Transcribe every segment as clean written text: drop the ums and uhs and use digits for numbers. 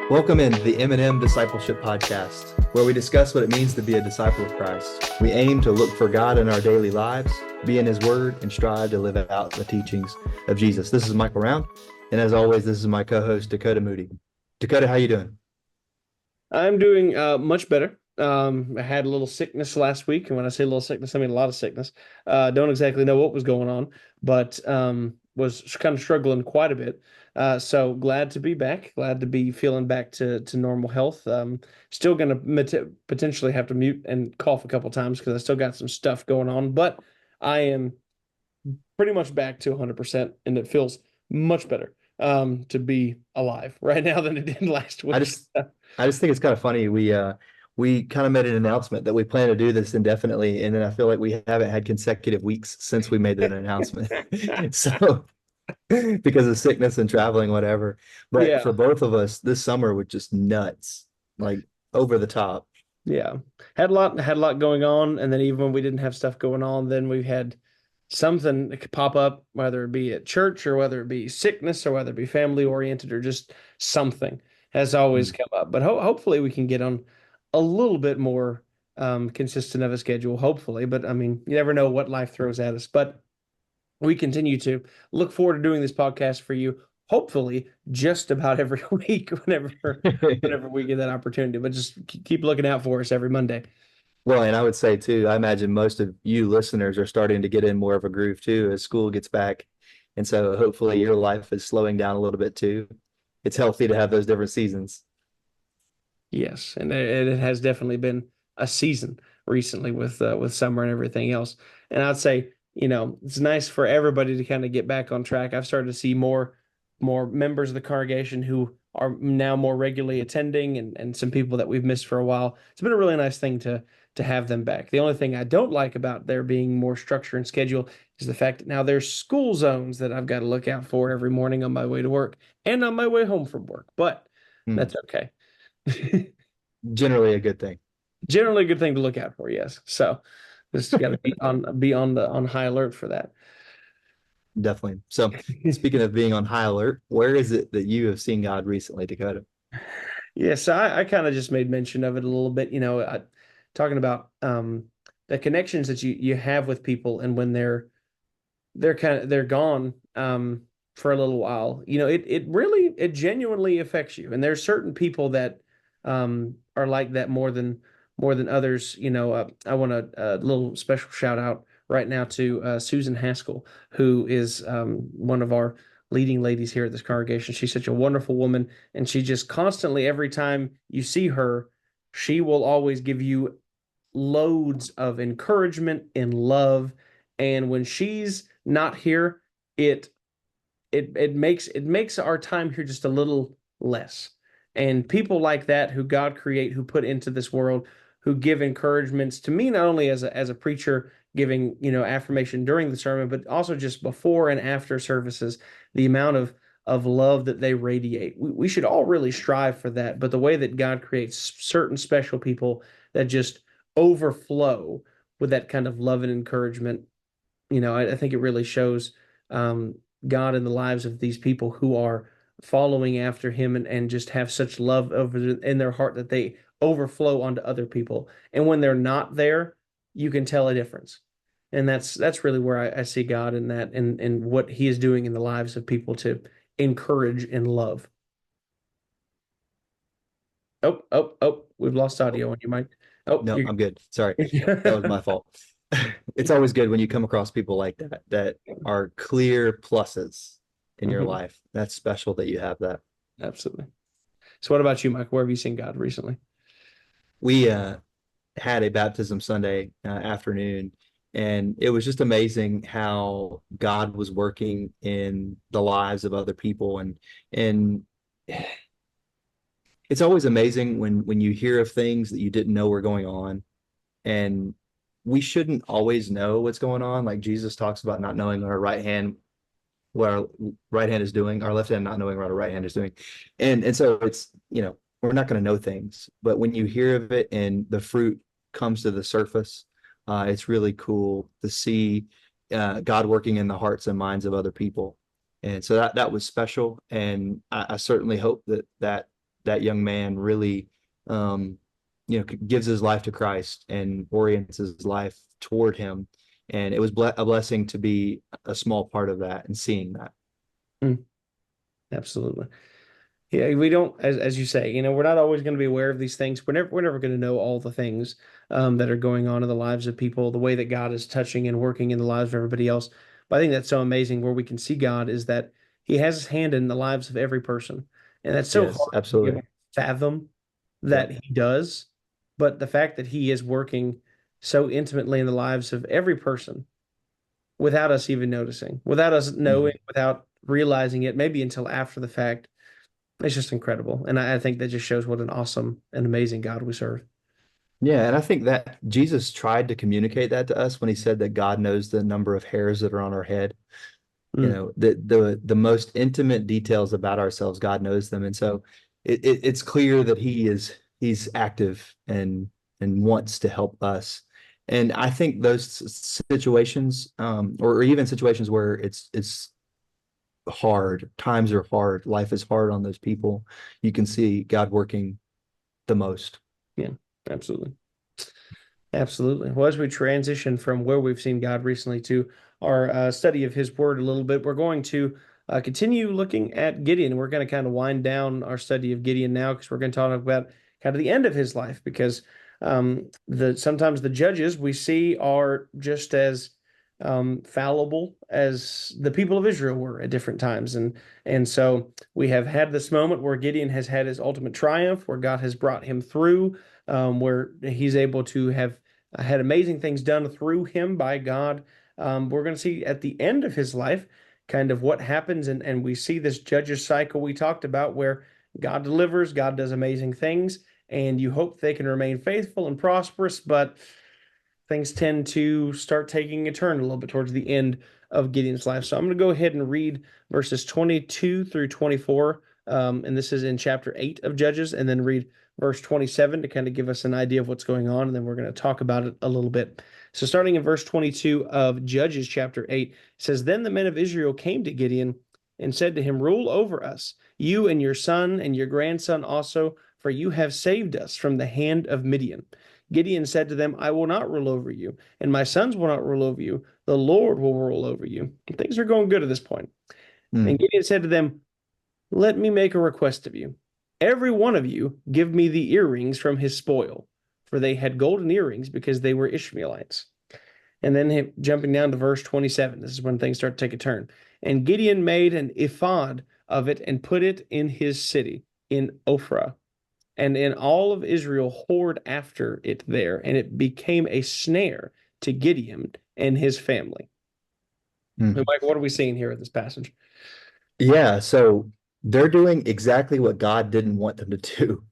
Welcome in to the M&M Discipleship Podcast, where we discuss what it means to be a disciple of Christ. We aim to look for God in our daily lives, be in His Word, and strive to live out the teachings of Jesus. This is Michael Round, and as always, this is my co-host, Dakota Moody. Dakota, how you doing? I'm doing much better. I had a little sickness last week, and when I say a little sickness, I mean a lot of sickness. Don't exactly know what was going on, but was kind of struggling quite a bit. So glad to be back. Glad to be feeling back to normal health. Still going to potentially have to mute and cough a couple times because I still got some stuff going on, but I am pretty much back to 100%, and it feels much better to be alive right now than it did last I week. just I just think it's kind of funny. We kind of made an announcement that we plan to do this indefinitely, and then I feel like we haven't had consecutive weeks since we made that announcement. So because of sickness and traveling, whatever. But Yeah, for both of us, this summer was just nuts, like over the top. yeah. Had a lot going on, and then even when we didn't have stuff going on, then we had something that could pop up, whether it be at church or whether it be sickness or whether it be family oriented or just something has always Mm. come up. But hopefully we can get on a little bit more consistent of a schedule, hopefully. But I mean, you never know what life throws at us. But we continue to look forward to doing this podcast for you, hopefully just about every week whenever we get that opportunity. But just keep looking out for us every Monday. Well, and I would say too, I imagine most of you listeners are starting to get in more of a groove too as school gets back. And so hopefully your life is slowing down a little bit too. It's healthy to have those different seasons. Yes, and it has definitely been a season recently with summer and everything else. And I'd say, it's nice for everybody to kind of get back on track. I've started to see more members of the congregation who are now more regularly attending, and some people that we've missed for a while. It's been a really nice thing to have them back. The only thing I don't like about there being more structure and schedule is the fact that now there's school zones that I've got to look out for every morning on my way to work and on my way home from work. But Hmm. that's okay. Generally a good thing. Generally a good thing to look out for, yes. So just got to be on high alert for that. Definitely. So speaking of being on high alert, where is it that you have seen God recently, Dakota? Yeah, so I kind of just made mention of it a little bit, talking about the connections that you have with people, and when they're gone for a little while, it genuinely affects you. And there's certain people that are like that more than others. I want a little special shout out right now to Susan Haskell, who is one of our leading ladies here at this congregation. She's such a wonderful woman, and she just constantly, every time you see her, she will always give you loads of encouragement and love. And when she's not here, it it makes our time here just a little less. And people like that who God create, who put into this world, who give encouragements to me, not only as a preacher giving affirmation during the sermon, but also just before and after services, the amount of love that they radiate. We should all really strive for that. But the way that God creates certain special people that just overflow with that kind of love and encouragement, I think it really shows um, God in the lives of these people who are following after Him, and just have such love over in their heart that they overflow onto other people. And when they're not there, you can tell a difference. And that's really where I see God in that, and what He is doing in the lives of people to encourage and love. Oh, oh, oh, we've lost audio on you, Mike. Oh, No, you're I'm good. Sorry. That was my fault. It's always good when you come across people like that that are clear pluses in your Mhm. life. That's special that you have that. Absolutely. So what about you, Mike? Where have you seen God recently? We had a baptism Sunday afternoon, and it was just amazing how God was working in the lives of other people, and it's always amazing when you hear of things that you didn't know were going on, and we shouldn't always know what's going on. Like Jesus talks about not knowing our right hand what our right hand is doing, our left hand not knowing what our right hand is doing. And so it's, we're not going to know things, but when you hear of it and the fruit comes to the surface, it's really cool to see God working in the hearts and minds of other people. And so that was special. And I certainly hope that that young man really, um, gives his life to Christ and orients his life toward him. And it was a blessing to be a small part of that and seeing that. Mm, absolutely. Yeah, we don't, as you say, we're not always going to be aware of these things. We're never going to know all the things that are going on in the lives of people, the way that God is touching and working in the lives of everybody else. But I think that's so amazing where we can see God is that He has His hand in the lives of every person, and that's so Yes, hard to absolutely. even fathom that Yep. He does. But the fact that He is working so intimately in the lives of every person without us even noticing, without us knowing, Mhm. without realizing it, maybe until after the fact, it's just incredible. And I think that just shows what an awesome and amazing God we serve. Yeah, and I think that Jesus tried to communicate that to us when he said that God knows the number of hairs that are on our head. Mm, The most intimate details about ourselves, God knows them. And so it's clear that he's active and wants to help us. And I think those situations, or even situations where it's hard, times are hard, life is hard on those people, you can see God working the most. yeah, absolutely. Absolutely. Well, as we transition from where we've seen God recently to our study of His Word a little bit, we're going to continue looking at Gideon. We're going to kind of wind down our study of Gideon now because we're going to talk about kind of the end of his life because the sometimes the judges we see are just as fallible as the people of Israel were at different times, and so we have had this moment where Gideon has had his ultimate triumph, where God has brought him through, where he's able to have had amazing things done through him by God. We're going to see at the end of his life kind of what happens, and we see this judges cycle we talked about where God delivers, God does amazing things, and you hope they can remain faithful and prosperous, but things tend to start taking a turn a little bit towards the end of Gideon's life. So I'm going to go ahead and read verses 22 through 24. And this is in chapter 8 of Judges, and then read verse 27 to kind of give us an idea of what's going on. And then we're going to talk about it a little bit. So, starting in verse 22 of Judges chapter 8, it says, Then the men of Israel came to Gideon and said to him, Rule over us, you and your son and your grandson also, for you have saved us from the hand of Midian. Gideon said to them, I will not rule over you, and my sons will not rule over you. The Lord will rule over you. And things are going good at this point. And Mm, Gideon said to them, Let me make a request of you. Every one of you give me the earrings from his spoil, for they had golden earrings because they were Ishmaelites. And then jumping down to verse 27, this is when things start to take a turn. And Gideon made an ephod of it and put it in his city, in Ophrah, and in all of Israel whored after it there, and it became a snare to Gideon and his family. So, mm. Mike, what are we seeing here in this passage? Yeah, so they're doing exactly what God didn't want them to do.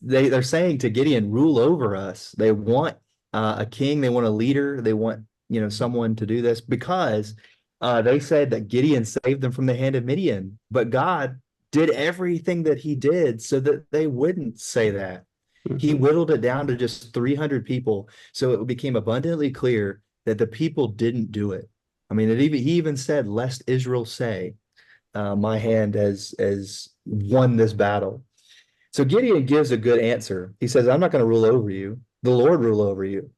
They're saying to Gideon, rule over us. They want a king, they want a leader, they want, someone to do this because they said that Gideon saved them from the hand of Midian, but God did everything that he did so that they wouldn't say that. He Mm-hmm. whittled it down to just 300 people, so it became abundantly clear that the people didn't do it. I mean, he even said, "Lest Israel say, my hand has won this battle." So Gideon gives a good answer. He says, "I'm not going to rule over you. The Lord rule over you."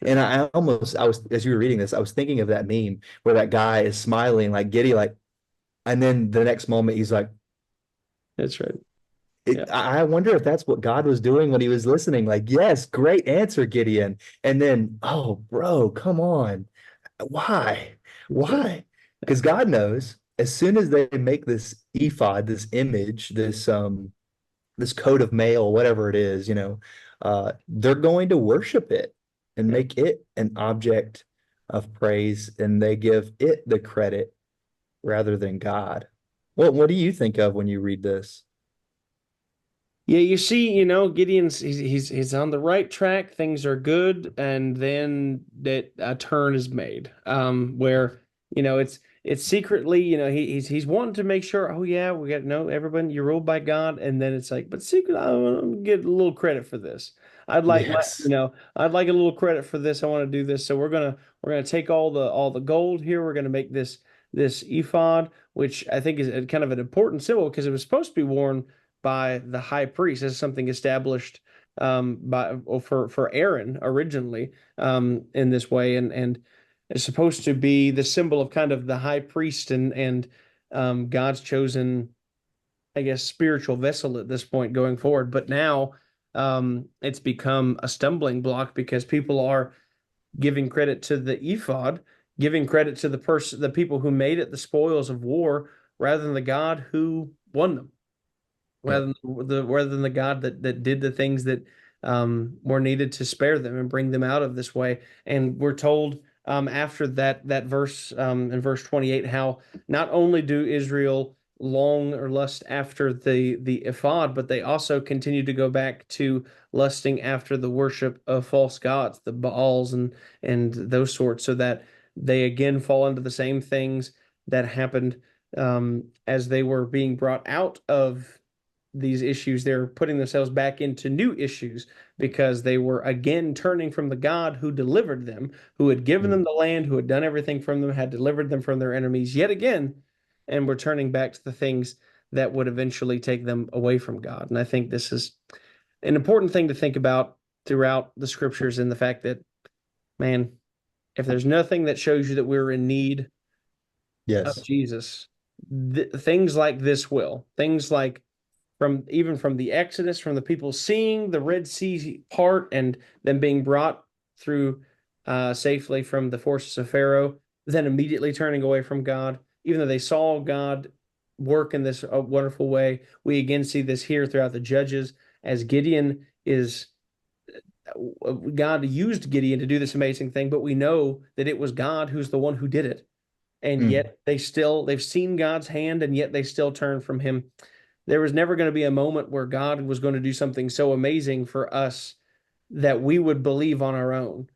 And I was, as you were reading this, I was thinking of that meme where that guy is smiling like Gideon, like, and then the next moment he's like, That's right. Yeah. I wonder if that's what God was doing when he was listening. Like, yes, great answer, Gideon. And then, oh, bro, come on. Why? That's right. Why? Because God knows as soon as they make this ephod, this image, this coat of mail, whatever it is, they're going to worship it and Yeah. make it an object of praise, and they give it the credit rather than God. What do you think of when you read this? Yeah, you see, Gideon's he's on the right track. Things are good, and then that a turn is made, where it's secretly, he's wanting to make sure. Oh yeah, we got no everyone. You're ruled by God, and then it's like, but secret, I want to get a little credit for this. I'd like my, Yes. I'd like a little credit for this. I want to do this, so we're gonna take all the gold here. We're gonna make this ephod, which I think is kind of an important symbol because it was supposed to be worn by the high priest as something established for Aaron originally in this way, and it's supposed to be the symbol of kind of the high priest and God's chosen, I guess, spiritual vessel at this point going forward. But now it's become a stumbling block because people are giving credit to the ephod, giving credit to the people who made it the spoils of war, rather than the God who won them, Yep. rather than the God that did the things that were needed to spare them and bring them out of this way. And we're told after that verse in verse 28 how not only do Israel long or lust after the ephod, but they also continue to go back to lusting after the worship of false gods, the Baals and those sorts, so that they again fall into the same things that happened as they were being brought out of these issues. They're putting themselves back into new issues because they were again turning from the God who delivered them, who had given them the land, who had done everything from them, had delivered them from their enemies yet again, and were turning back to the things that would eventually take them away from God. And I think this is an important thing to think about throughout the scriptures, in the fact that, man, if there's nothing that shows you that we're in need of Yes. Jesus, things like this will. Things like from the Exodus, from the people seeing the Red Sea part and then being brought through safely from the forces of Pharaoh, then immediately turning away from God, even though they saw God work in this wonderful way. We again see this here throughout the Judges, as God used Gideon to do this amazing thing, but we know that it was God who's the one who did it. And Mm. yet they've seen God's hand, and yet they still turn from him. There was never going to be a moment where God was going to do something so amazing for us that we would believe on our own.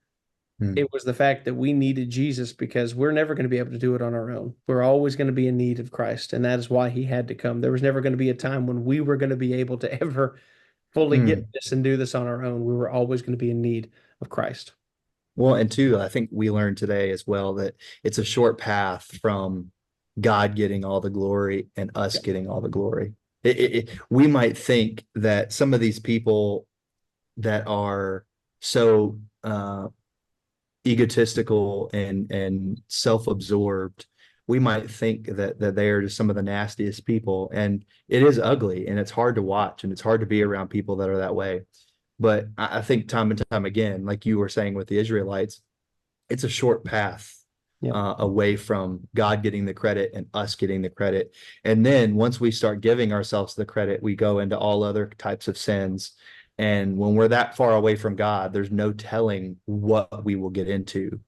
Mm. It was the fact that we needed Jesus, because we're never going to be able to do it on our own. We're always going to be in need of Christ, and that is why he had to come. There was never going to be a time when we were going to be able to ever fully get Mm. this and do this on our own. We were always going to be in need of Christ. Well, and two, I think we learned today as well that it's a short path from God getting all the glory and us Yeah. getting all the glory. We might think that some of these people that are so egotistical and self-absorbed, we might think that they are just some of the nastiest people, and it is ugly and it's hard to watch and it's hard to be around people that are that way. But I think time and time again, like you were saying with the Israelites, it's a short path Yeah. away from God getting the credit and us getting the credit. And then once we start giving ourselves the credit, we go into all other types of sins. And when we're that far away from God, there's no telling what we will get into.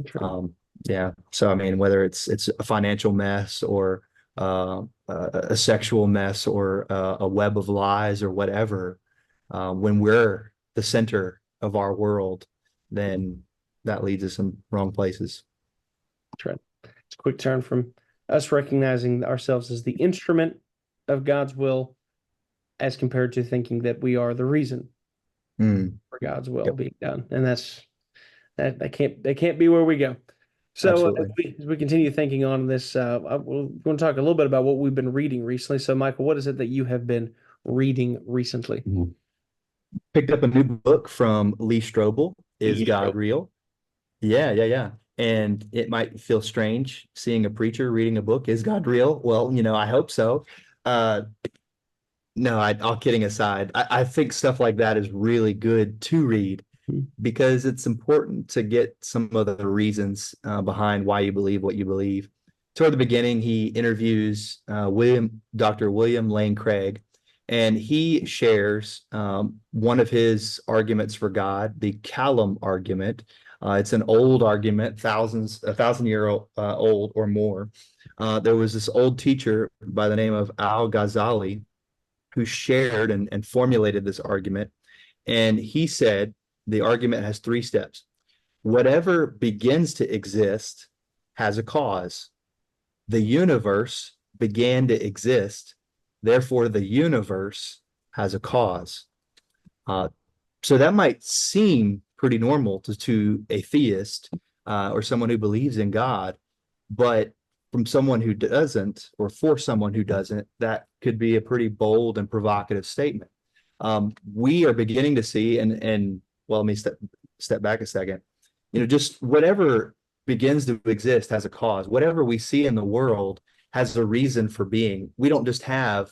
True. Um, yeah. So I mean, whether it's a financial mess or a sexual mess or a web of lies or whatever, when we're the center of our world, then that leads us in wrong places. That's right. It's a quick turn from us recognizing ourselves as the instrument of God's will, as compared to thinking that we are the reason Mm, for God's will yep, being done. And that can't be where we go. So absolutely. as we continue thinking on this, we're going to talk a little bit about what we've been reading recently. So, Michael, what is it that you have been reading recently? Picked up a new book from Lee Strobel, Is Eastro. God Real? Yeah, yeah, yeah. And it might feel strange seeing a preacher reading a book. Is God real? Well, I hope so. Uh, no, all kidding aside, I think stuff like that is really good to read because it's important to get some of the reasons behind why you believe what you believe. Toward the beginning, he interviews Dr. William Lane Craig, and he shares one of his arguments for God, the Callum argument. It's an old argument, a thousand-year old or more. There was this old teacher by the name of Al-Ghazali who shared and formulated this argument. And he said the argument has three steps. Whatever begins to exist has a cause. The universe began to exist, therefore, the universe has a cause. Uh, so that might seem pretty normal to a theist or someone who believes in God, but from someone who doesn't, or for someone who doesn't, that could be a pretty bold and provocative statement. We are beginning to see, and well, let me step back a second. Just whatever begins to exist has a cause. Whatever we see in the world has a reason for being. We don't just have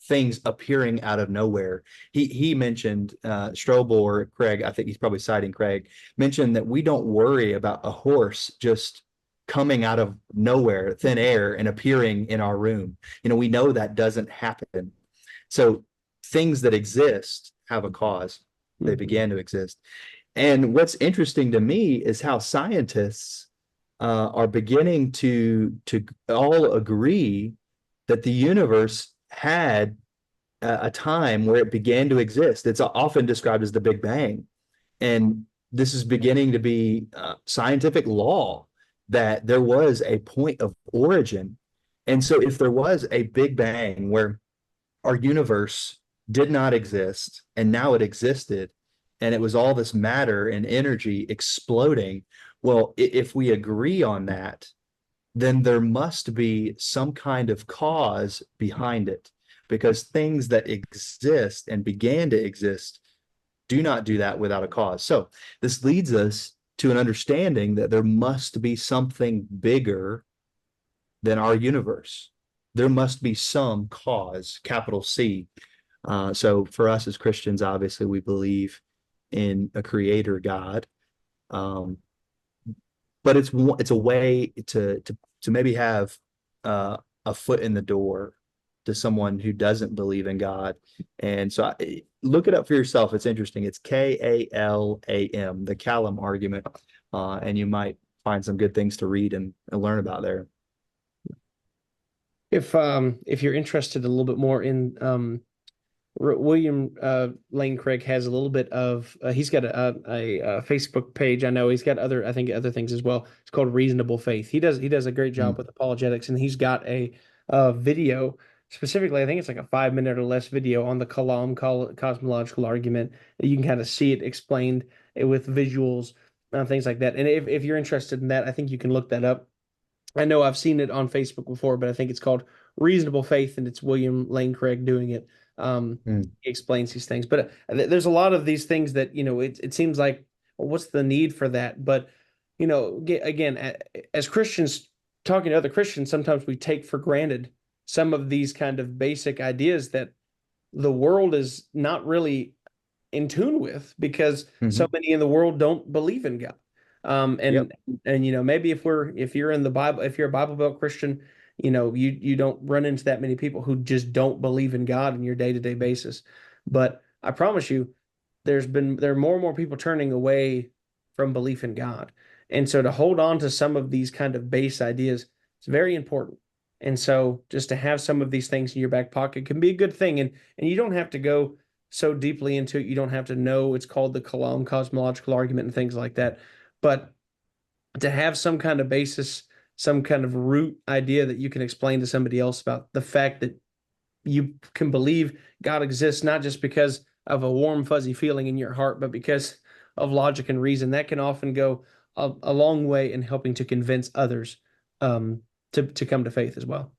things appearing out of nowhere. He mentioned Strobel, or Craig, I think he's probably citing Craig, mentioned that we don't worry about a horse just coming out of nowhere, thin air, and appearing in our room. We know that doesn't happen. So things that exist have a cause. They began to exist. And what's interesting to me is how scientists are beginning to all agree that the universe had a time where it began to exist. It's often described as the Big Bang. And this is beginning to be scientific law that there was a point of origin. And so if there was a Big Bang where our universe did not exist and now it existed, and it was all this matter and energy exploding, well, if we agree on that, then there must be some kind of cause behind it, because things that exist and began to exist do not do that without a cause. So this leads us to an understanding that there must be something bigger than our universe. There must be some cause, capital C. So for us as Christians, obviously, we believe in a creator God. But it's a way to maybe have a foot in the door to someone who doesn't believe in God. And so look it up for yourself. It's interesting. It's Kalam, the Kalam argument, and you might find some good things to read and learn about there. If you're interested a little bit more in William Lane Craig has a little bit of he's got a Facebook page. I know he's got other things as well. It's called Reasonable Faith. He does a great job with apologetics, and he's got a video specifically. I think it's like a 5 minute or less video on the Kalam cosmological argument. You can kind of see it explained with visuals and things like that. And if you're interested in that, I think you can look that up. I know I've seen it on Facebook before, but I think it's called Reasonable Faith, and it's William Lane Craig doing it. He explains these things, but there's a lot of these things that, it seems like, well, what's the need for that? But, again, as Christians, talking to other Christians, sometimes we take for granted some of these kind of basic ideas that the world is not really in tune with, because so many in the world don't believe in God. And maybe if you're in the Bible, if you're a Bible Belt Christian, you don't run into that many people who just don't believe in God in your day-to-day basis. But I promise you, there are more and more people turning away from belief in God. And so to hold on to some of these kind of base ideas is very important. And so just to have some of these things in your back pocket can be a good thing. And you don't have to go so deeply into it. You don't have to know it's called the Kalam cosmological argument and things like that. But to have some kind of basis, some kind of root idea that you can explain to somebody else about the fact that you can believe God exists, not just because of a warm, fuzzy feeling in your heart, but because of logic and reason, that can often go a long way in helping to convince others to come to faith as well.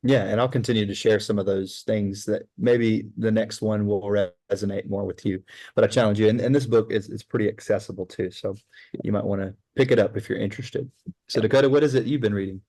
Yeah, and I'll continue to share some of those things that maybe the next one will resonate more with you. But I challenge you, and this book is pretty accessible too, so you might want to pick it up if you're interested. So Dakota, what is it you've been reading?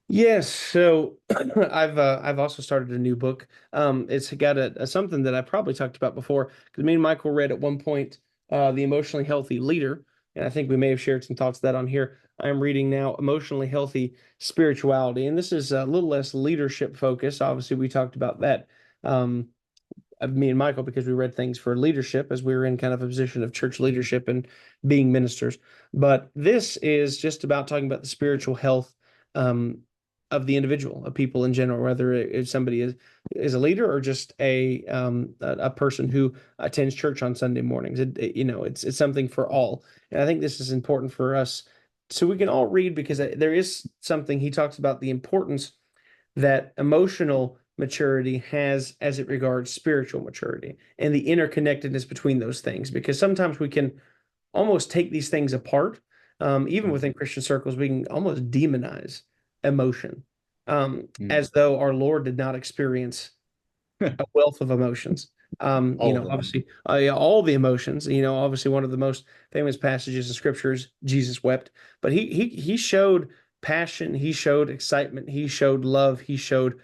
Yes, so I've also started a new book. It's got a something that I probably talked about before, because me and Michael read at one point The Emotionally Healthy Leader, and I think we may have shared some thoughts of that on here. I'm reading now Emotionally Healthy Spirituality, and this is a little less leadership focused. Obviously, we talked about that, me and Michael, because we read things for leadership as we were in kind of a position of church leadership and being ministers. But this is just about talking about the spiritual health of the individual, of people in general, whether if somebody is a leader or just a person who attends church on Sunday mornings. It's something for all, and I think this is important for us, so we can all read, because there is something he talks about, the importance that emotional maturity has as it regards spiritual maturity and the interconnectedness between those things, because sometimes we can almost take these things apart. Even within Christian circles, we can almost demonize emotion, Mm. as though our Lord did not experience a wealth of emotions. All of them. Obviously, yeah, all the emotions. Obviously, one of the most famous passages in Scripture is Jesus wept, but he showed passion, he showed excitement, he showed love, he showed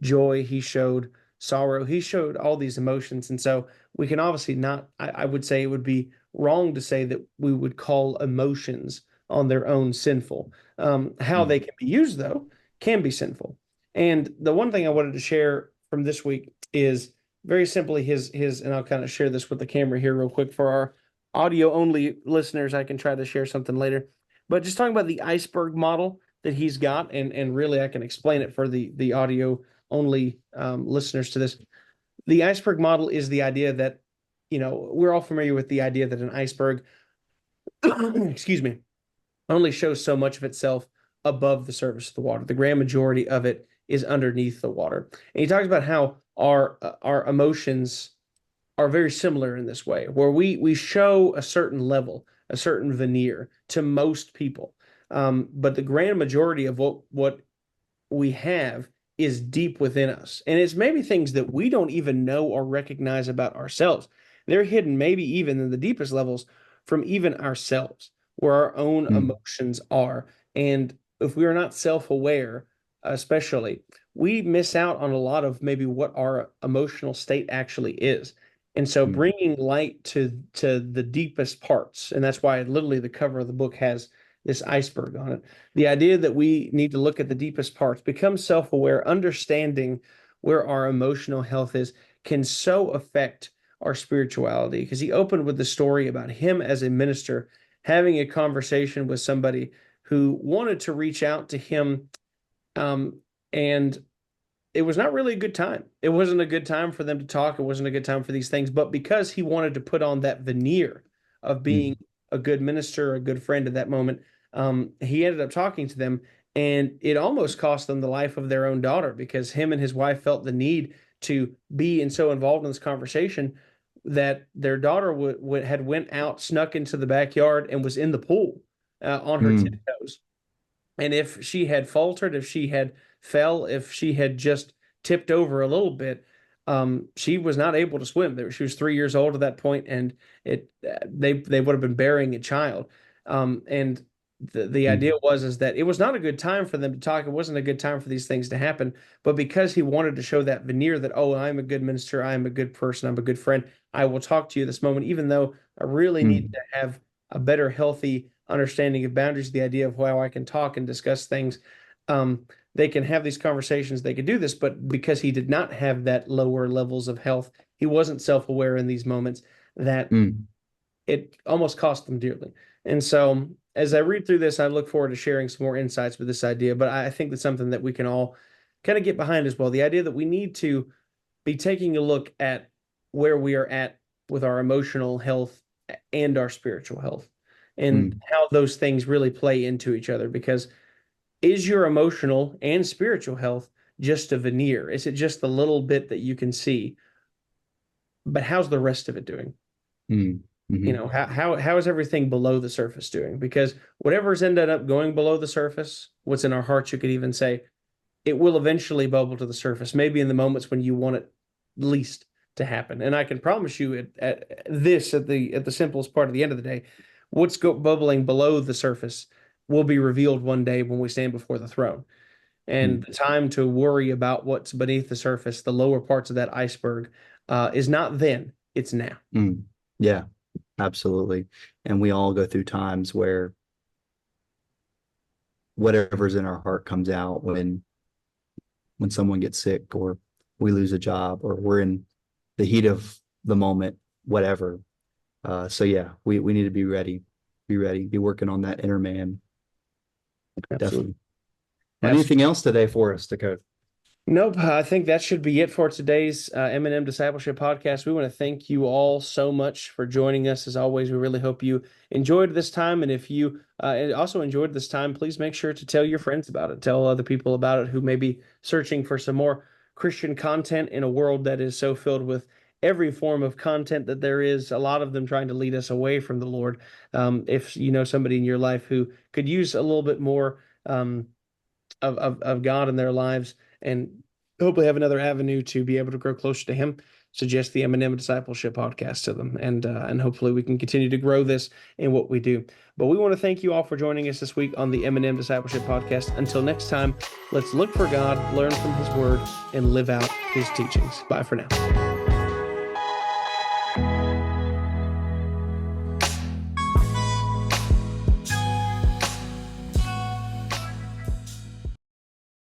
joy, he showed sorrow, he showed all these emotions. And so we can obviously not, I would say it would be wrong to say that we would call emotions on their own sinful. How Mm. they can be used, though, can be sinful. And the one thing I wanted to share from this week is very simply and I'll kind of share this with the camera here real quick for our audio only listeners. I can try to share something later, but just talking about the iceberg model that he's got, and really I can explain it for the audio only listeners to this. The iceberg model is the idea that, we're all familiar with the idea that an iceberg, excuse me, only shows so much of itself above the surface of the water. The grand majority of it is underneath the water. And he talks about how our emotions are very similar in this way, where we show a certain level, a certain veneer to most people. But the grand majority of what we have is deep within us. And it's maybe things that we don't even know or recognize about ourselves. They're hidden, maybe even in the deepest levels, from even ourselves, where our own Mm. emotions are. And if we are not self aware, especially, we miss out on a lot of maybe what our emotional state actually is. And so Mm. bringing light to the deepest parts, and that's why literally the cover of the book has this iceberg on it. The idea that we need to look at the deepest parts, become self aware, understanding where our emotional health is, can so affect our spirituality. Because he opened with the story about him as a minister having a conversation with somebody who wanted to reach out to him. And it was not really a good time. It wasn't a good time for them to talk. It wasn't a good time for these things. But because he wanted to put on that veneer of being Mm. a good minister, a good friend at that moment, he ended up talking to them, and it almost cost them the life of their own daughter because him and his wife felt the need to be and so involved in this conversation that their daughter had went out, snuck into the backyard, and was in the pool on her Mm. tiptoes. And if she had faltered, if she had fell, if she had just tipped over a little bit, she was not able to swim. She was 3 years old at that point, and they would have been burying a child. And the idea Mm. was that it was not a good time for them to talk. It wasn't a good time for these things to happen. But because he wanted to show that veneer that, oh, I'm a good minister, I'm a good person, I'm a good friend, I will talk to you this moment, even though I really need Mm. to have a better, healthy understanding of boundaries, the idea of how I can talk and discuss things. They can have these conversations, they could do this, but because he did not have that lower levels of health, he wasn't self-aware in these moments, that Mm. it almost cost them dearly. And so as I read through this, I look forward to sharing some more insights with this idea, but I think that's something that we can all kind of get behind as well. The idea that we need to be taking a look at where we are at with our emotional health and our spiritual health, and Mm. how those things really play into each other. Because is your emotional and spiritual health just a veneer? Is it just the little bit that you can see? But how's the rest of it doing? Mm. Mhm. How is everything below the surface doing? Because whatever's ended up going below the surface, what's in our hearts, you could even say, it will eventually bubble to the surface, maybe in the moments when you want it least to happen. And I can promise you at the simplest part at the end of the day, bubbling below the surface will be revealed one day when we stand before the throne. And Mm. the time to worry about what's beneath the surface, the lower parts of that iceberg, is not then, it's now. Mm. Yeah, absolutely. And we all go through times where whatever's in our heart comes out when someone gets sick or we lose a job or we're in the heat of the moment, whatever. So yeah, we need to be ready, be working on that inner man. Absolutely. Definitely. Absolutely. Anything else today for us, Dakota? Nope. I think that should be it for today's M&M Discipleship Podcast. We want to thank you all so much for joining us. As always, we really hope you enjoyed this time. And if you also enjoyed this time, please make sure to tell your friends about it. Tell other people about it who may be searching for some more Christian content in a world that is so filled with every form of content that there is, a lot of them trying to lead us away from the Lord. If you know somebody in your life who could use a little bit more, of God in their lives, and hopefully have another avenue to be able to grow closer to Him, suggest the M&M Discipleship Podcast to them, and hopefully we can continue to grow this in what we do. But we want to thank you all for joining us this week on the M&M Discipleship Podcast. Until next time, let's look for God, learn from His Word, and live out His teachings. Bye for now.